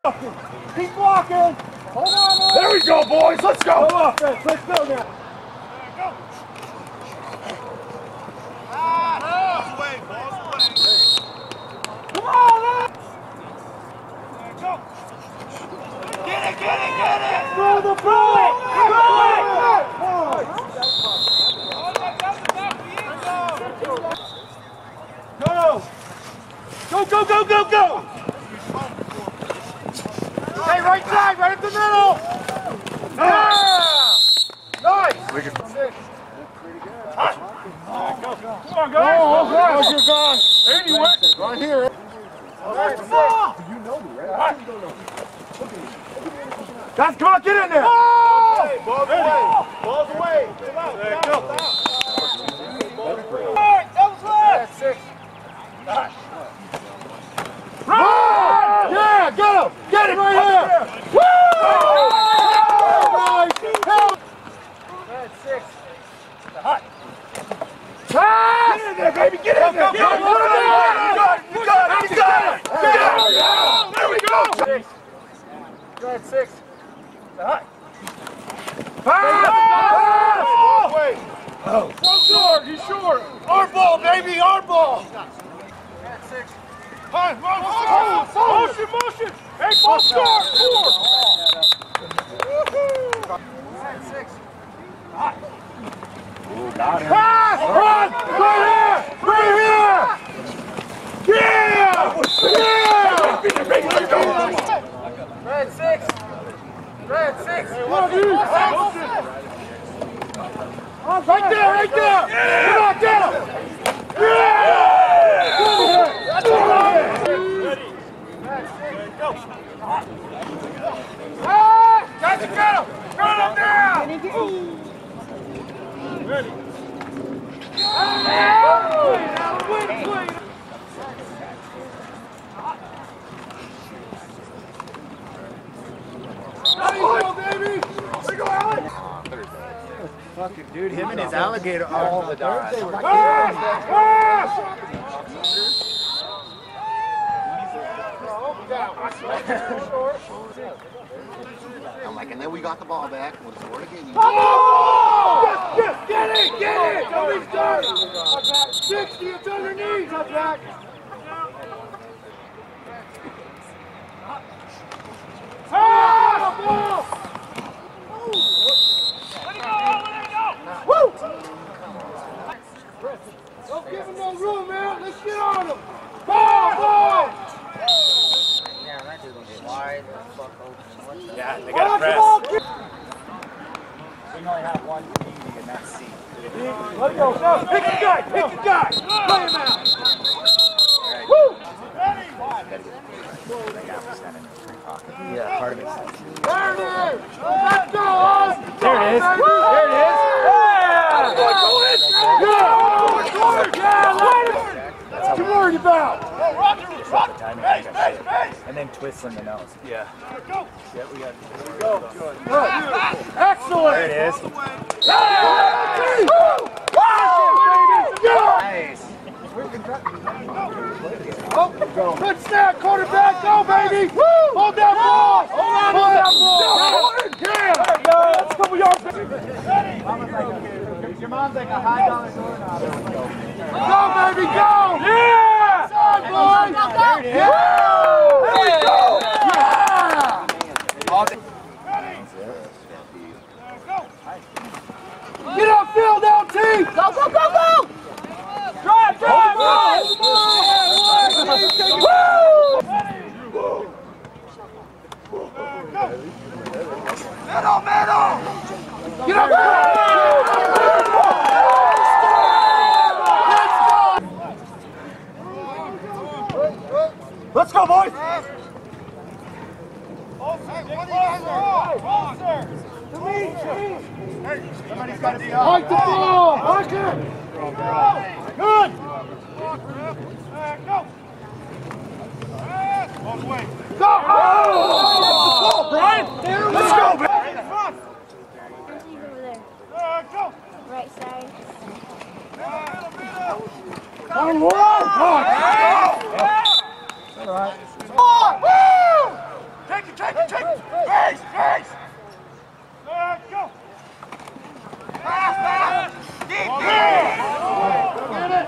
Keep walking. Hold on. There we go, boys. Let's go. Go offense. Let's go now. Go. Balls away. Come on, man. Go. Get it. Throw the ball. Go. Hey, right side, right up the middle. Nice. Come on, guys. How's your guy? Anyway. Right here. You know me, right? Guys, come on, get in there. Hey, balls away. Get out. That's 6. Run! Yeah, get him! Get him right here! Woo! Nice! That's 6. Hot. Pass! Get in there, baby! Get in there! You got it! There we go! 6. Go ahead, 6. Hot. Pass! Oh. So short. He's short. Our ball, baby. Our ball. That's 6. Motion. Hey, ball short. 4. That's 6. Got him. Pass! Run! Right here! Yeah! Red 6. Red 6. Right there! Come on, get him! Yeah! Ready. Go. Guys, get him! Run him down! Ready. Baby! There you go, Alex! Fucking dude, him and his alligator all the time. I'm like, and then we got the ball back. We'll score again. Yes, get it! Don't be started! 60, it's underneath, up back! Woo! Don't give him no room, man. Let's get on him. Ball! Yeah, that dude was wide the fuck open. Yeah, they got to press. We only have one community in that seat. Let it go. Pick a guy. Play him out. Woo! Yeah, part of it. There it is. Let's go. There it is. There it is. What you worried about? And then twist in the nose. Yeah. Go. Yeah, we got Good. Excellent. There it is. Nice. Oh, good snap, quarterback. Go, baby. Hold that ball. Hold that ball. Yeah. Let's go with your Your mom's like a high dollar door knob. Go, baby, go. Yeah. Side, boy. There it is. There we go. Yeah. Get upfield, LT. Go. Drive. Middle. Get up. Let's go, boys. Somebody's got to be Like the ball. Like it. Good. Go. All the way. Go. Oh, Brian. Let's go, man. Go. Right side. On one. All right. Take it! Face! Go! Pass! Deep! Get it!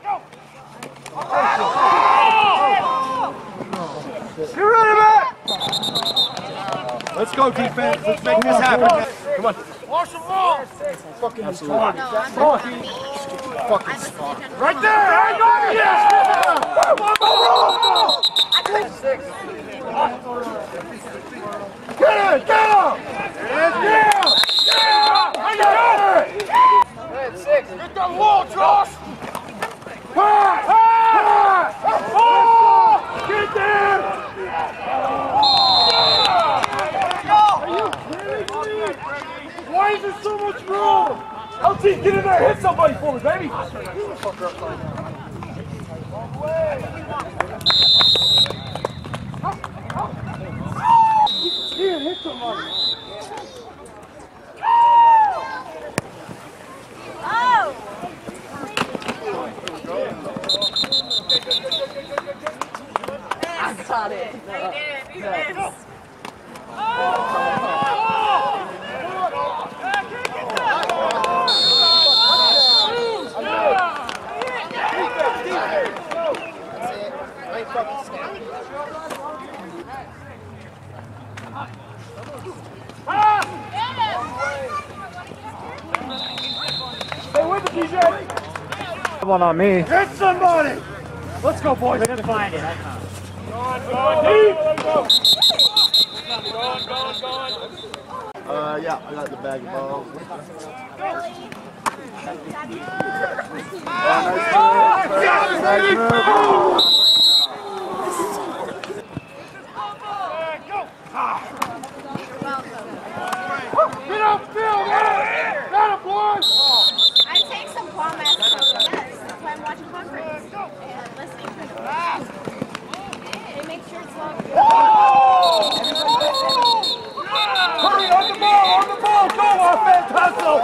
Go! Get rid of it! Let's go, defense. Let's make this happen. Come on. Wash them all. Fucking absolutely. Fucking smart. Right there. I got it. Yes. Get him. Yeah. I got it. Six. Get that wall, Josh. Pass. Oh, get there. Why is there so much room? LT, get in there, hit somebody for me, baby! Ian, hit somebody! Oh! I got it. He did. Stay with it, DJ! One on me. Hit somebody! Let's go, boys! We're gonna find it. Go! Yeah, I got the bag of balls. Get up, Phil! Got it, boys! I take some palm ass photos. Yes, that's why I'm watching conference and listening to them. It makes sure it's long. Hurry, on the ball! Go, offense, hustle!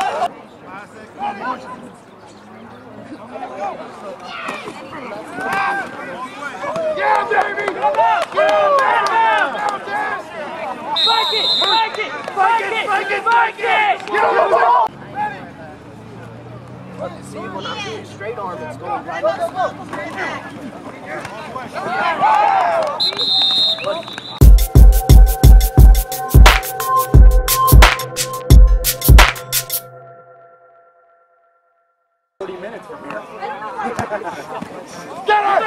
Yeah, baby! Spike it! Get on the ball! See, when I'm doing straight arm, it's going right. Get up!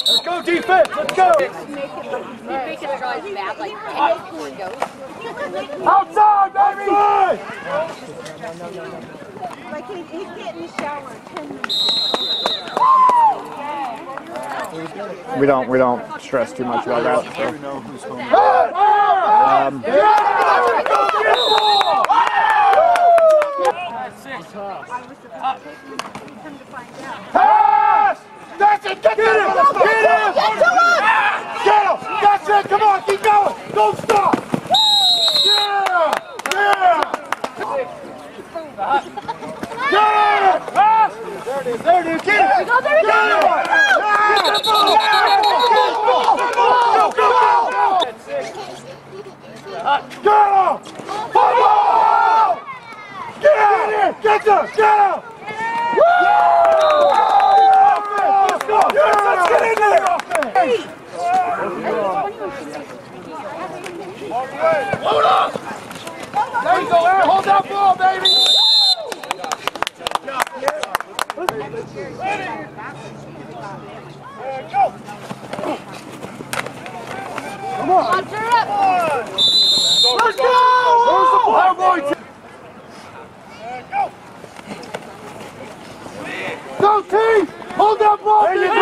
Let's go, defense! Let's go! Make it drive bad like 10 before it goes. Outside, baby! Like he'd get in the shower 10 minutes. We don't stress too much about that. So. Pass! That's it! Get him! Get him! Get him! That's it! Come on, keep going! Don't stop! Yeah! Get it! Pass! There it is! Get it! Get it! Get the ball! Get him! Football! Get him! Get him! Let's go! Let's get in there! Hold on! There you go, Aaron. Hold that ball, baby! Go! Come on! Let's go! Where's the ball, boy? Go, team! Hold that ball! There you go!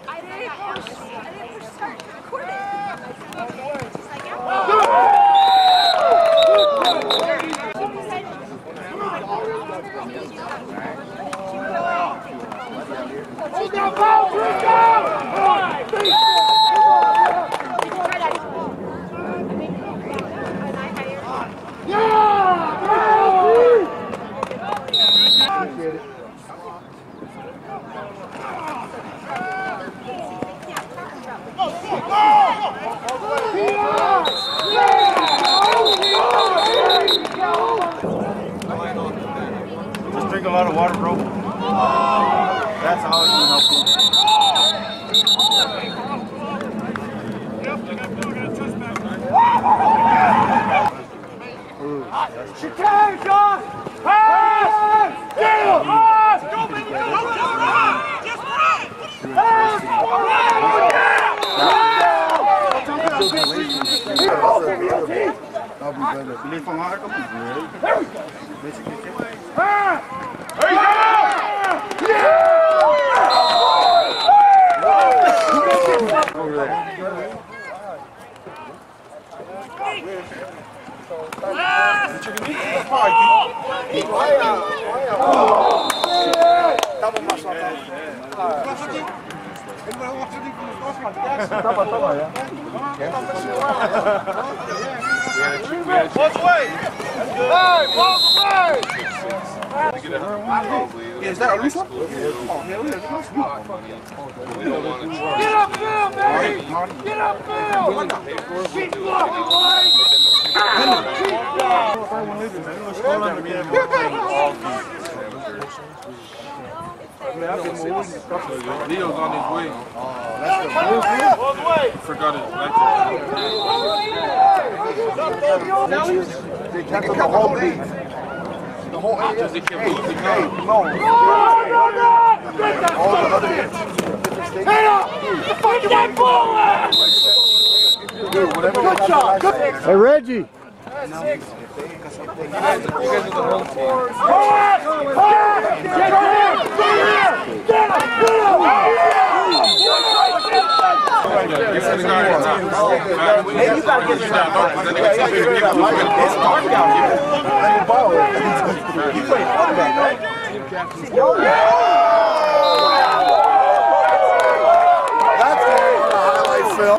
I didn't push start. Hold that ball, bring down! Just drink a lot of water, bro. That's how it's gonna help you. She can, Josh! Pass! Get him! Pass! Go, baby! Go! Just run! Pass! Is that a loose one? Get up, Phil, baby! Get up, Phil! Keep blocking, boy! Leo's on his way. Forgot his They canceled the whole league. The whole because they kept losing no. All the other games. Hey up! Fuck that ball! Dude, whatever. Good shot! Good. Hey, Reggie. You guys are the whole team. You gotta get you play quarterback, right? That's a highlight, Phil.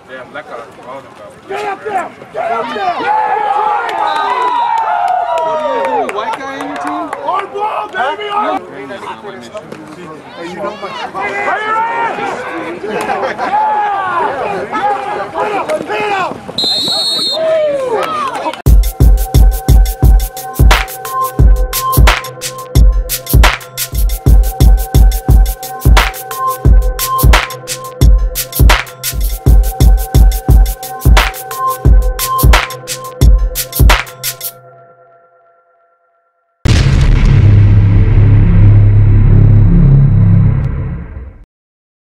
Damn, that got Get up there! Get up there! white guy in your team? On ball, baby! On! Hey, you know my...